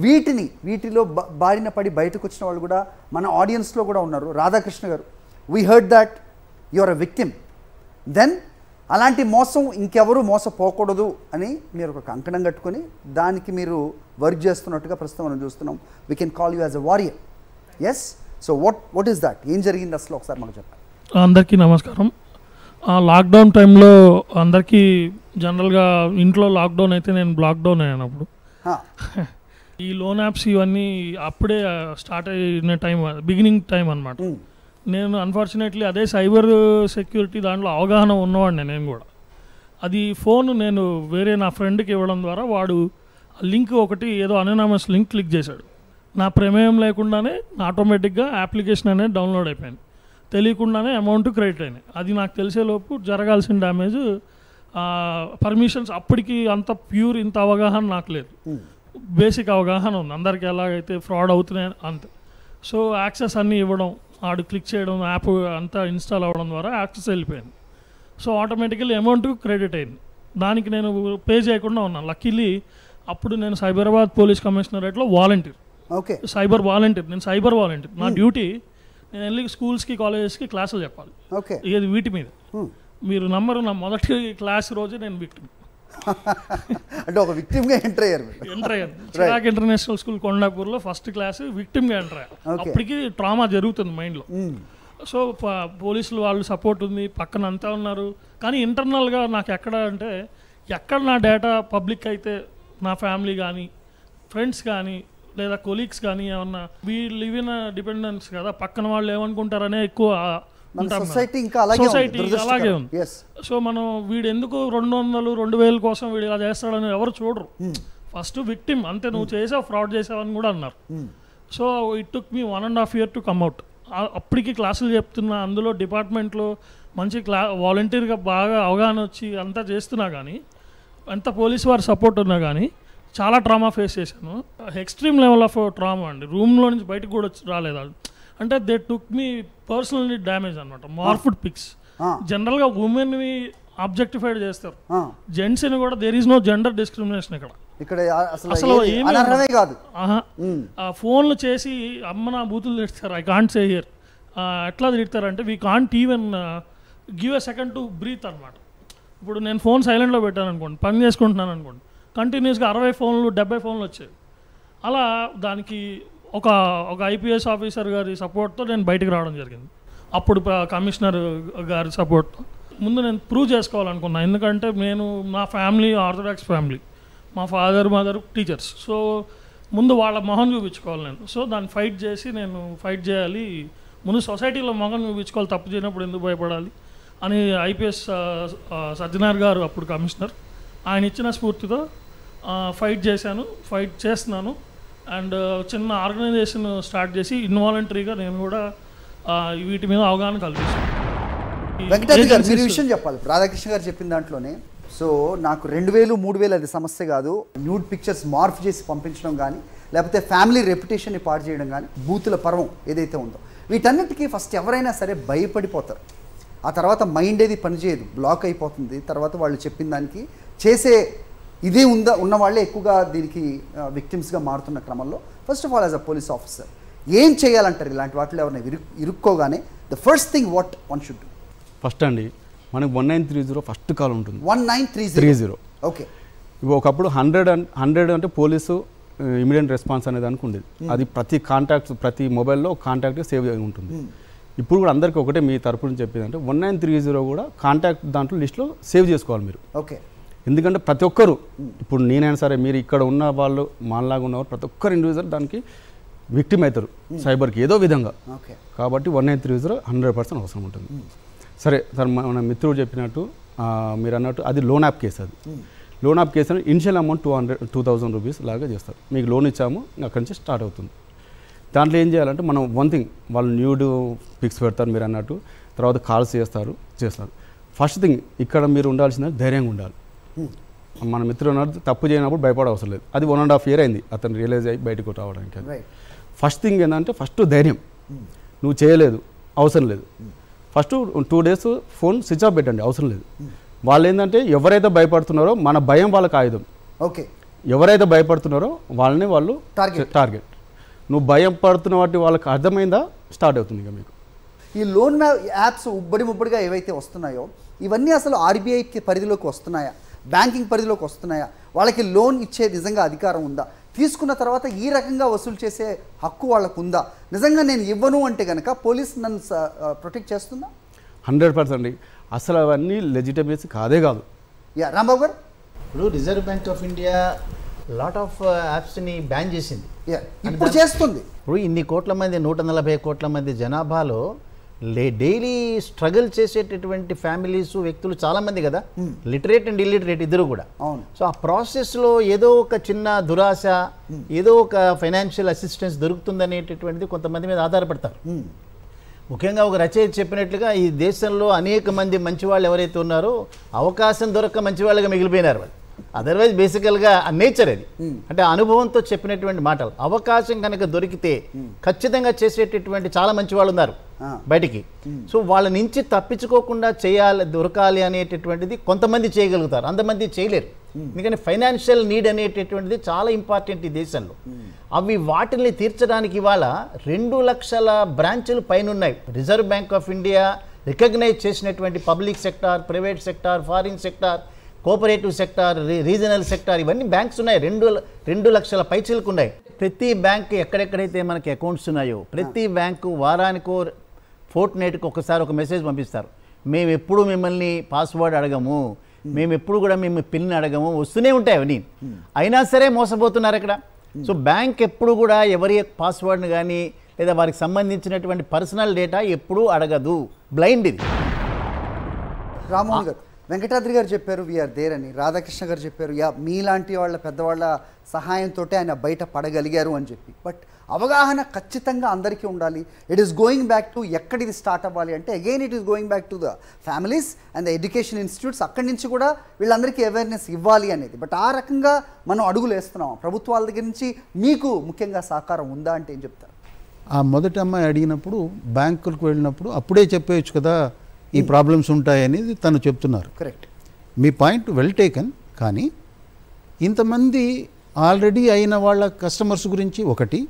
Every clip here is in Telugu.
వీటిలో బారిన పడి బయటకు వచ్చిన వాళ్ళు కూడా మన ఆడియన్స్లో కూడా ఉన్నారు. రాధాకృష్ణ గారు, we heard that you are a victim, then అలాంటి మోసం ఇంకెవరూ మోసపోకూడదు అని మీరు ఒక కంకణం కట్టుకొని దానికి మీరు వర్క్ చేస్తున్నట్టుగా ప్రస్తుతం మనం చూస్తున్నాం. We can call you as a warrior. Yes, so what is that? ఏం జరిగింది అసలు ఒకసారి మాకు చెప్పండి. అందరికీ నమస్కారం. లాక్డౌన్ టైంలో అందరికీ జనరల్గా ఇంట్లో లాక్డౌన్ అయితే నేను లాక్డౌన్ అయ్యాను. అప్పుడు ఈ లోన్ యాప్స్ ఇవన్నీ అప్పుడే స్టార్ట్ అయిన టైం, బిగినింగ్ టైం అనమాట. నేను అన్ఫార్చునేట్లీ అదే సైబర్ సెక్యూరిటీ దాంట్లో అవగాహన ఉన్నవాడిని నేను కూడా. అది ఫోన్ నేను వేరే నా ఫ్రెండ్కి ఇవ్వడం ద్వారా వాడు లింక్ ఒకటి ఏదో అనానమస్ లింక్ క్లిక్ చేశాడు. నా ప్రమేయం లేకుండానే ఆటోమేటిక్గా అప్లికేషన్ అనేది డౌన్లోడ్ అయిపోయింది. తెలియకుండానే అమౌంట్ క్రెడిట్ అయినాయి. అది నాకు తెలిసేలోపు జరగాల్సిన డ్యామేజ్, పర్మిషన్స్ అప్పటికి అంత ప్యూర్ ఇంత అవగాహన నాకు లేదు. బేసిక్ అవగాహన ఉంది అందరికీ ఎలాగైతే ఫ్రాడ్ అవుతున్నాయి అంతే. సో యాక్సెస్ అన్నీ ఇవ్వడం, ఆడు క్లిక్ చేయడం, యాప్ అంతా ఇన్స్టాల్ అవ్వడం ద్వారా యాక్సెస్ వెళ్ళిపోయింది. సో ఆటోమేటికల్లీ అమౌంట్ క్రెడిట్ అయింది. దానికి నేను పే చేయకుండా ఉన్నాను. లక్కీలీ అప్పుడు నేను సైబరాబాద్ పోలీస్ కమిషనరేట్లో వాలంటీర్, సైబర్ వాలంటీర్. నేను సైబర్ వాలంటీర్. నా డ్యూటీ నేను వెళ్ళి స్కూల్స్కి కాలేజెస్కి క్లాసులు చెప్పాలి. ఇది వీటి మీద మీరు నమ్మరు, నా మొదటి క్లాస్ రోజు నేను విక్టిమ్. అంటే ఒక విక్టిమ్గా ఎంటర్ అయ్యారు. చిరాక్ ఇంటర్నేషనల్ స్కూల్ కొండాపూర్లో ఫస్ట్ క్లాస్ విక్టిమ్గా ఎంటర్ అయ్యారు. అప్పటికి ట్రామా జరుగుతుంది మైండ్లో. సో పోలీసులు వాళ్ళు సపోర్ట్ ఉంది, పక్కన అంతా ఉన్నారు. కానీ ఇంటర్నల్గా నాకు ఎక్కడ నా డేటా పబ్లిక్ అయితే నా ఫ్యామిలీ కానీ ఫ్రెండ్స్ కానీ లేదా కొలీగ్స్ కానీ ఏమన్నా వీ లివ్ ఇన్ డిపెండెన్స్ కదా, పక్కన వాళ్ళు ఏమనుకుంటారనే ఎక్కువ సొసైటీ అలాగే ఉంది. సో మనం వీడు ఎందుకు 200-2000 కోసం వీడు ఇలా చేస్తాడని ఎవరు చూడరు. ఫస్ట్ విక్టిమ్ అంతే, నువ్వు చేసావు, ఫ్రాడ్ చేసావని కూడా అన్నారు. So it took me 1.5 years to come out. అప్పటికి క్లాసులు చెప్తున్నా, అందులో డిపార్ట్మెంట్లో మంచి వాలంటీర్గా బాగా అవగాహన వచ్చి అంతా చేస్తున్నా కానీ, అంత పోలీస్ వారి సపోర్ట్ ఉన్నా కానీ చాలా ట్రామా ఫేస్ చేశాను. ఎక్స్ట్రీమ్ లెవెల్ ఆఫ్ ట్రామా అండి. రూమ్లో నుంచి బయటకు కూడా రాలేదు. అంటే they took me personally damage అనమాట. మార్ఫుడ్ పిక్స్ జనరల్గా ఉమెన్ని ఆబ్జెక్టిఫైడ్ చేస్తారు, జెంట్స్ని కూడా. There is no gender discrimination ఇక్కడ అసలు ఏమీ కాదు. ఫోన్లు చేసి అమ్మ నా బూతులు తిడతారు. I can't say here. ఎట్లా తిడతారంటే we can't even give a second to breathe అనమాట. ఇప్పుడు నేను ఫోన్ సైలెంట్లో పెట్టాను అనుకోండి, పని చేసుకుంటున్నాను అనుకోండి, కంటిన్యూస్గా 60 ఫోన్లు 70 ఫోన్లు వచ్చాయి. అలా దానికి ఒక ఐపీఎస్ ఆఫీసర్ గారి సపోర్ట్తో నేను బయటకు రావడం జరిగింది. అప్పుడు కమిషనర్ గారి సపోర్ట్తో ముందు నేను ప్రూవ్ చేసుకోవాలనుకున్నా. ఎందుకంటే నా ఫ్యామిలీ ఆర్థడాక్స్ ఫ్యామిలీ, మా ఫాదర్ మదర్ టీచర్స్. సో ముందు వాళ్ళ మొహం చూపించుకోవాలి నేను. సో దాన్ని ఫైట్ చేయాలి. ముందు సొసైటీలో మొహం చూపించుకోవాలి. తప్పు చేయనప్పుడు ఎందుకు భయపడాలి అని ఐపీఎస్ సజ్జనార్ గారు అప్పుడు కమిషనర్, ఆయన ఇచ్చిన స్ఫూర్తితో ఫైట్ చేస్తున్నాను. అండ్ చిన్న ఆర్గనైజేషన్ స్టార్ట్ చేసి ఇన్వాలంటరీగా నేను కూడా వీటి మీద అవగాహన కల్పిస్తాను. వెంకటేష్ గారు మీరు విషయం చెప్పాలి. రాధాకృష్ణ గారు చెప్పిన దాంట్లోనే, సో నాకు 2000-3000 అది సమస్య కాదు. న్యూడ్ పిక్చర్స్ మార్ఫ్ చేసి పంపించడం కానీ, లేకపోతే ఫ్యామిలీ రెప్యుటేషన్ని పాడు చేయడం కానీ, బూతుల పర్వం ఏదైతే ఉందో, వీటన్నిటికీ ఫస్ట్ ఎవరైనా సరే భయపడిపోతారు. ఆ తర్వాత మైండ్ ఏది పనిచేయదు, బ్లాక్ అయిపోతుంది. తర్వాత వాళ్ళు చెప్పిన దానికి చేసే ఇదే ఉన్న వాళ్ళే ఎక్కువగా దీనికి విక్టిమ్స్గా మారుతున్న క్రమంలో first of all as a police officer ఏం చేయాలంటారు? ఇలాంటి వాటిలో ఎవరైనా ఇరుక్కోగానే the first thing what one should do? First అండి మనకు 1930 ఫస్ట్ కాల్ ఉంటుంది. 1930 ఓకే. ఒకప్పుడు 100 అంటే పోలీసు ఇమీడియట్ రెస్పాన్స్ అనే దానికి ఉండేది. అది ప్రతి మొబైల్లో కాంటాక్ట్ సేవ్ అయి ఉంటుంది. ఇప్పుడు కూడా అందరికీ ఒకటే మీ తరపు నుంచి చెప్పేది అంటే 1930 కూడా కాంటాక్ట్ దాంట్లో లిస్ట్లో సేవ్ చేసుకోవాలి మీరు. ఓకే. ఎందుకంటే ప్రతి ఒక్కరు, ఇప్పుడు నేనైనా సరే, మీరు ఇక్కడ ఉన్న వాళ్ళు మాలాగా ఉన్నవారు, ప్రతి ఒక్కరు ఇండివిజువల్ దానికి విక్టిమ్ అవుతారు సైబర్కి ఏదో విధంగా. కాబట్టి 1930 100% అవసరం ఉంటుంది. సరే సార్, మన మిత్రుడు చెప్పినట్టు మీరు అన్నట్టు అది లోన్ యాప్ కేసు. అది loan app case initial amount 2000 rupees లాగా చేస్తారు. మీకు లోన్ ఇచ్చాము, అక్కడి నుంచి స్టార్ట్ అవుతుంది. దాంట్లో ఏం చేయాలంటే మనం వన్ థింగ్, వాళ్ళు న్యూడ్ పిక్స్ పెడతారు మీరు అన్నట్టు, తర్వాత కాల్స్ చేస్తారు. ఫస్ట్ థింగ్ ఇక్కడ మీరు ఉండాల్సింది ధైర్యంగా ఉండాలి. మన మిత్రులు అన్నట్టు తప్పు చేయనప్పుడు భయపడే అవసరం లేదు. అది 1.5 year అయింది అతను రియలైజ్ అయ్యి బయటకు రావడానికి. ఫస్ట్ థింగ్ ఏంటంటే ఫస్ట్ ధైర్యం. నువ్వు చేయలేదు, అవసరం లేదు. First 2 days phone switch off పెట్టండి, అవసరం లేదు. వాళ్ళు ఏంటంటే ఎవరైతే భయపడుతున్నారో మన భయం వాళ్ళకి ఆయుధం. ఓకే. ఎవరైతే భయపడుతున్నారో వాళ్ళని వాళ్ళు Target. టార్గెట్. నువ్వు భయం పడుతున్న వాటి వాళ్ళకి అర్థమైందా స్టార్ట్ అవుతుంది ఇక మీకు. ఈ లోన్ యాప్స్ ఉబ్బడి ముబ్బడిగా ఏవైతే వస్తున్నాయో ఇవన్నీ అసలు ఆర్బీఐకి పరిధిలోకి వస్తున్నాయా, బ్యాంకింగ్ పరిధిలోకి వస్తున్నాయా, వాళ్ళకి లోన్ ఇచ్చే నిజంగా అధికారం ఉందా, తీసుకున్న తర్వాత ఈ రకంగా వసూలు చేసే హక్కు వాళ్ళకు ఉందా, నిజంగా నేను ఇవ్వను అంటే కనుక పోలీస్ నన్ను ప్రొటెక్ట్ చేస్తుందా? 100% అసలు అవన్నీ లెజిటమేసీ కాదే కాదు. యా రాంబాబు గారు, ఇప్పుడు Reserve Bank of India lot of యాప్స్ని బ్యాన్ చేసింది. ఇప్పుడు చేస్తుంది. ఇప్పుడు ఇన్ని కోట్ల మంది 140 కోట్ల మంది జనాభాలో డైలీ స్ట్రగుల్ చేసేటటువంటి ఫ్యామిలీస్ వ్యక్తులు చాలామంది కదా, లిటరేట్ అండ్ ఇల్లిటరేట్ ఇద్దరు కూడా. సో ఆ ప్రాసెస్లో ఏదో ఒక చిన్న దురాశ, ఏదో ఒక ఫైనాన్షియల్ అసిస్టెన్స్ దొరుకుతుందనేటటువంటిది కొంతమంది మీద ఆధారపడతారు. ముఖ్యంగా ఒక రచయిత చెప్పినట్లుగా ఈ దేశంలో అనేక మంది మంచివాళ్ళు ఎవరైతే ఉన్నారో అవకాశం దొరక్క మంచివాళ్ళుగా మిగిలిపోయినారు వాళ్ళు. అదర్వైజ్ బేసికల్గా నేచర్ అది, అంటే అనుభవంతో చెప్పినటువంటి మాటలు. అవకాశం కనుక దొరికితే ఖచ్చితంగా చేసేటటువంటి చాలా మంచి వాళ్ళు ఉన్నారు బయటికి. సో వాళ్ళ నుంచి తప్పించుకోకుండా చేయాలి, దొరకాలి అనేటటువంటిది కొంతమంది చేయగలుగుతారు, అంతమంది చేయలేరు. ఎందుకంటే ఫైనాన్షియల్ నీడ్ అనేటటువంటిది చాలా ఇంపార్టెంట్ ఈ దేశంలో. అవి వాటిని తీర్చడానికి ఇవాళ 2 లక్షల బ్రాంచులు పైన ఉన్నాయి. Reserve Bank of India recognize చేసినటువంటి public sector, private sector, foreign sector, cooperative sector, regional sector, ఇవన్నీ బ్యాంక్స్ ఉన్నాయి. 2 లక్షల పైచీలకు ఉన్నాయి. ప్రతి బ్యాంక్ ఎక్కడెక్కడైతే మనకి అకౌంట్స్ ఉన్నాయో ప్రతి బ్యాంకు వారానికో ఫోర్ట్నైట్కి ఒకసారి ఒక మెసేజ్ పంపిస్తారు. మేము ఎప్పుడు మిమ్మల్ని పాస్వర్డ్ అడగము, మేము ఎప్పుడు కూడా మేము పిన్ అడగము, వస్తూనే ఉంటాయి అవన్నీ. అయినా సరే మోసపోతున్నారు అక్కడ. సో బ్యాంక్ ఎప్పుడు కూడా ఎవరి పాస్వర్డ్ని కానీ లేదా వారికి సంబంధించినటువంటి పర్సనల్ డేటా ఎప్పుడూ అడగదు. బ్లైండ్ ఇది. రామ్మోహన్ గారు, వెంకటాద్రి గారు చెప్పారు వీఆర్ దేర్ అని, రాధాకృష్ణ గారు చెప్పారు యా మీలాంటి వాళ్ళ పెద్దవాళ్ళ సహాయంతో ఆయన బయట పడగలిగారు అని చెప్పి. బట్ అవగాహన ఖచ్చితంగా అందరికీ ఉండాలి. It is going back to ఎక్కడిది స్టార్ట్ అవ్వాలి అంటే again it is going back to the families and the education institutes. అక్కడి నుంచి కూడా వీళ్ళందరికీ అవేర్నెస్ ఇవ్వాలి అనేది. బట్ ఆ రకంగా మనం అడుగులు వేస్తున్నాం. ప్రభుత్వాల దగ్గర నుంచి మీకు ముఖ్యంగా సహకారం ఉందా అంటే ఏం చెప్తారు? ఆ మొదటి అమ్మాయి అడిగినప్పుడు బ్యాంకులకు వెళ్ళినప్పుడు అప్పుడే చెప్పేయచ్చు కదా ఈ ప్రాబ్లమ్స్ ఉంటాయనేది తను చెప్తున్నారు. కరెక్ట్, మీ పాయింట్ వెల్ టేకన్. కానీ ఇంతమంది ఆల్రెడీ అయిన వాళ్ళ కస్టమర్స్ గురించి ఒకటి,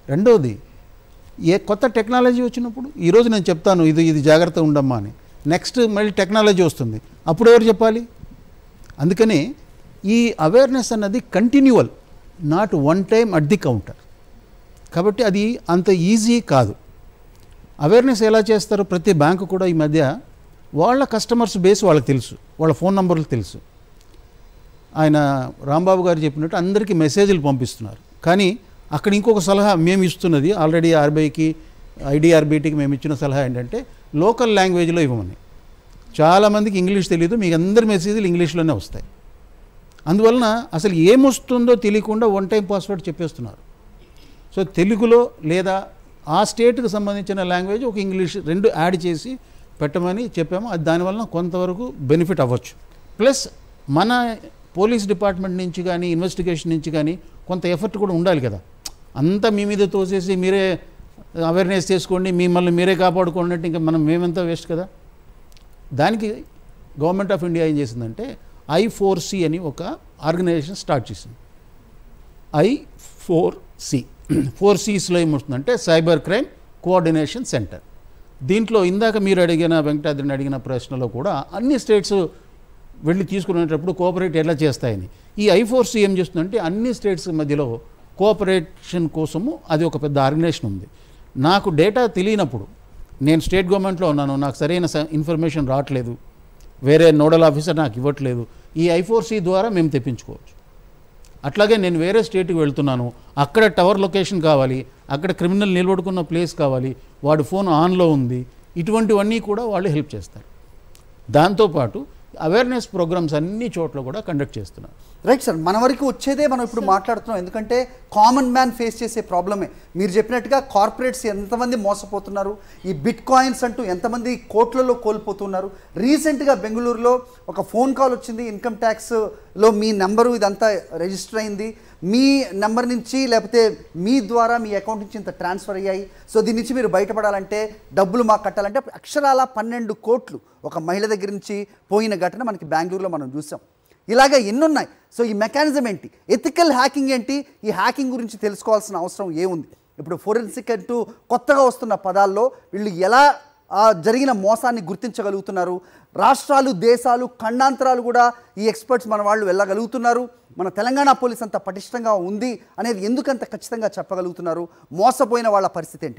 రెండోది ఏ కొత్త టెక్నాలజీ వచ్చినప్పుడు ఈరోజు నేను చెప్తాను ఇది జాగ్రత్త ఉండమ్మా అని, నెక్స్ట్ మళ్ళీ టెక్నాలజీ వస్తుంది, అప్పుడు ఎవరు చెప్పాలి? అందుకని ఈ అవేర్నెస్ అన్నది continual, not one time at the counter. కాబట్టి అది అంత ఈజీ కాదు. అవేర్నెస్ ఎలా చేస్తారు? ప్రతి బ్యాంకు కూడా ఈ మధ్య వాళ్ళ కస్టమర్స్ బేస్ వాళ్ళకి తెలుసు, వాళ్ళ ఫోన్ నంబర్లు తెలుసు. ఆయన రాంబాబు గారు చెప్పినట్టు అందరికీ మెసేజ్లు పంపిస్తున్నారు. కానీ అక్కడ ఇంకొక సలహా మేము ఇస్తున్నది, ఆల్రెడీ ఆర్బీఐకి ఐడిఆర్బీటీకి మేము ఇచ్చిన సలహా ఏంటంటే లోకల్ లాంగ్వేజ్లో ఇవ్వమని. చాలామందికి ఇంగ్లీష్ తెలియదు, మీకు అందరి మెసేజ్లు ఇంగ్లీష్లోనే వస్తాయి. అందువలన అసలు ఏమొస్తుందో తెలియకుండా వన్ టైం పాస్వర్డ్ చెప్పేస్తున్నారు. సో తెలుగులో లేదా ఆ స్టేట్కి సంబంధించిన లాంగ్వేజ్ ఒక ఇంగ్లీష్ 2 యాడ్ చేసి పెట్టమని చెప్పాము. అది దానివల్ల కొంతవరకు బెనిఫిట్ అవ్వచ్చు. ప్లస్ మన పోలీస్ డిపార్ట్మెంట్ నుంచి కానీ ఇన్వెస్టిగేషన్ నుంచి కానీ కొంత ఎఫర్ట్ కూడా ఉండాలి కదా. అంతా మీ మీద తోసేసి మీరే అవేర్నెస్ చేసుకోండి, మిమ్మల్ని మీరే కాపాడుకోండి అంటే ఇంకా మేమంతా వేస్ట్ కదా. దానికి గవర్నమెంట్ ఆఫ్ ఇండియా ఏం చేసిందంటే I4C అని ఒక ఆర్గనైజేషన్ స్టార్ట్ చేసింది. I4C 4 Cస్లో ఏమొస్తుందంటే సైబర్ క్రైమ్ కోఆర్డినేషన్ సెంటర్. దీంట్లో ఇందాక మీరు అడిగిన వెంకటాద్రిని అడిగిన ప్రశ్నలో కూడా అన్ని స్టేట్స్ వెళ్ళి తీసుకునేటప్పుడు కోఆపరేట్ ఎలా చేస్తాయని ఈ I4C ఏం చేస్తుందంటే అన్ని స్టేట్స్ మధ్యలో కోఆపరేషన్ కోసము అది ఒక పెద్ద ఆర్గనైజేషన్ ఉంది. నాకు డేటా తెలియనప్పుడు నేను స్టేట్ గవర్నమెంట్లో ఉన్నాను, నాకు సరైన ఇన్ఫర్మేషన్ రావట్లేదు, వేరే నోడల్ ఆఫీసర్ నాకు ఇవ్వట్లేదు, ఈ I4C ద్వారా మేము తెప్పించుకోవచ్చు. అట్లాగే నేను వేరే స్టేట్కి వెళ్తున్నాను, అక్కడ టవర్ లొకేషన్ కావాలి, అక్కడ క్రిమినల్ నిలబడుకున్న ప్లేస్ కావాలి, వాడి ఫోన్ ఆన్లో ఉంది, ఇటువంటివన్నీ కూడా వాళ్ళు హెల్ప్ చేస్తారు. దాంతోపాటు అవేర్నెస్ ప్రోగ్రామ్స్ అన్ని చోట్ల కూడా కండక్ట్ చేస్తున్నారు. రైట్ సార్, మన వరకు వచ్చేదే మనం ఇప్పుడు మాట్లాడుతున్నాం. ఎందుకంటే కామన్ మ్యాన్ ఫేస్ చేసే ప్రాబ్లమే మీరు చెప్పినట్టుగా. కార్పొరేట్స్ ఎంతమంది మోసపోతున్నారు, ఈ బిట్ కాయిన్స్ అంటూ ఎంతమంది కోట్లలో కోల్పోతున్నారు. రీసెంట్గా బెంగళూరులో ఒక ఫోన్ కాల్ వచ్చింది, ఇన్కమ్ ట్యాక్స్లో మీ నెంబరు ఇదంతా రిజిస్టర్ అయింది, మీ నెంబర్ నుంచి లేకపోతే మీ ద్వారా మీ అకౌంట్ నుంచి ఇంత ట్రాన్స్ఫర్ అయ్యాయి, సో దీని నుంచి మీరు బయటపడాలంటే డబ్బులు మాకు కట్టాలంటే అక్షరాల 12 కోట్లు ఒక మహిళ దగ్గర నుంచి పోయిన ఘటన మనకి బెంగళూరులో మనం చూసాం. ఇలాగ ఎన్నున్నాయి. సో ఈ మెకానిజం ఏంటి, ఎథికల్ హ్యాకింగ్ ఏంటి, ఈ హ్యాకింగ్ గురించి తెలుసుకోవాల్సిన అవసరం ఏముంది. ఇప్పుడు ఫోరెన్సిక్ అంటూ కొత్తగా వస్తున్న పదాల్లో వీళ్ళు ఎలా జరిగిన మోసాన్ని గుర్తించగలుగుతున్నారు, రాష్ట్రాలు, దేశాలు, ఖండాంతరాలు కూడా ఈ ఎక్స్పర్ట్స్ మన వాళ్ళు వెళ్ళగలుగుతున్నారు, మన తెలంగాణ పోలీస్ అంత పటిష్టంగా ఉంది అనేది ఎందుకంత ఖచ్చితంగా చెప్పగలుగుతున్నారు, మోసపోయిన వాళ్ళ పరిస్థితి ఏంటి.